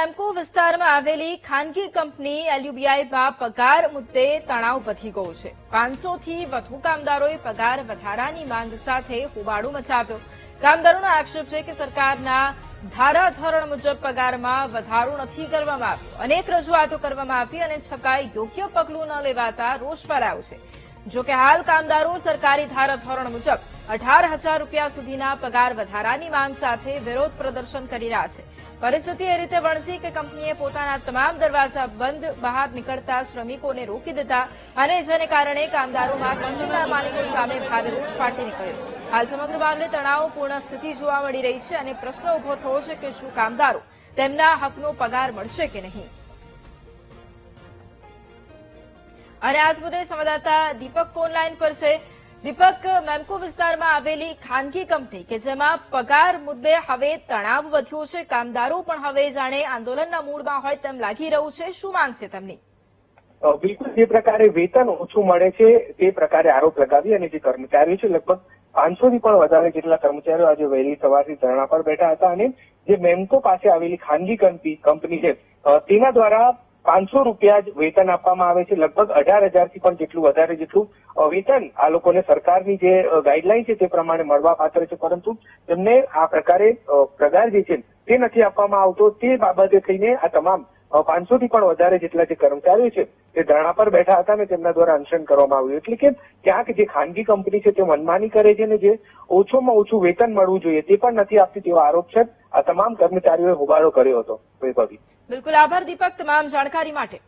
મેમ્કો વિસ્તારમાં આવેલી ખાનગી કંપની એલયુબીઆઈમાં પગાર મુદ્દે તણાવ વધી ગયો છે। 500 થી વધુ કામદારોએ પગાર વધારાની માંગ સાથે હોબાળો મચાવ્યો। કામદારોનો આક્ષેપ છે કે સરકારના ધારાધોરણ મુજબ પગારમાં વધારો નથી કરવામાં આવ્યો। અનેક રજૂઆતો કરવામાં આવી અને છતાંય યોગ્ય પગલું ન લેવાતા રોષ ફેલાયો છે। જો કે હાલ કામદારો સરકારી ધારાધોરણ મુજબ 18,000 રૂપિયા સુધીના પગાર વધારાની માંગ સાથે વિરોધ પ્રદર્શન કરી રહ્યા છે। પરિસ્થિતિ એ રીતે વણસી કે કંપનીએ પોતાના તમામ દરવાજા બંધ બહાર નીકળતા શ્રમિકોને રોકી દીધા અને જેને કારણે કામદારોમાં કંપનીના માલિકો સામે ભારે રોષ ફાટી નીકળ્યો। હાલ સમગ્ર મામલે તણાવપૂર્ણ સ્થિતિ જોવા મળી રહી છે અને પ્રશ્ન ઉભો થયો છે કે શું કામદારો તેમના હકનો પગાર મળશે કે નહીં। અને આજ મુદ્દે સંવાદદાતા દીપક ફોન લાઈન પર છે। દીપક, મેમ્કો વિસ્તારમાં આવેલી ખાનગી કંપની કે જેમાં પગાર મુદ્દે હવે તણાવ વધ્યો છે, કામદારો પણ હવે જાણે આંદોલનના મૂડમાં હોય તેમ લાગી રહ્યું છે, શું માંગ છે તેમની? બિલકુલ જે પ્રકારે વેતન ઓછું મળે છે તે પ્રકારે આરોપ લગાવી અને જે કર્મચારીઓ છે લગભગ 500 થી પણ વધારે જેટલા કર્મચારીઓ આજે વહેલી સવારથી ધરણા પર બેઠા હતા અને જે મેમ્કો પાસે આવેલી ખાનગી કંપની છે તેના દ્વારા 500 રૂપિયા જ વેતન આપવામાં આવે છે। લગભગ 18,000 થી પણ જેટલું વધારે જેટલું વેતન આ લોકોને સરકારની જે ગાઈડલાઈન છે તે પ્રમાણે મળવા પાત્ર છે, પરંતુ તેમને આ પ્રકારે પગાર જે છે તે નથી આપવામાં આવતો। તે બાબતે થઈને આ તમામ 500 થી પણ વધારે જેટલા જે કર્મચારીઓ છે તે ધરણા પર બેઠા હતા અને તેમના દ્વારા અનશન કરવામાં આવ્યું। એટલે કે ક્યાંક જે ખાનગી કંપની છે તે મનમાની કરે છે અને જે ઓછોમાં ઓછું વેતન મળવું જોઈએ તે પણ નથી આપતી તેવો આરોપ છે। આ તમામ કર્મચારીઓએ હોબાળો કર્યો હતો। વૈભવી, બિલકુલ આભાર દીપક તમામ જાણકારી માટે।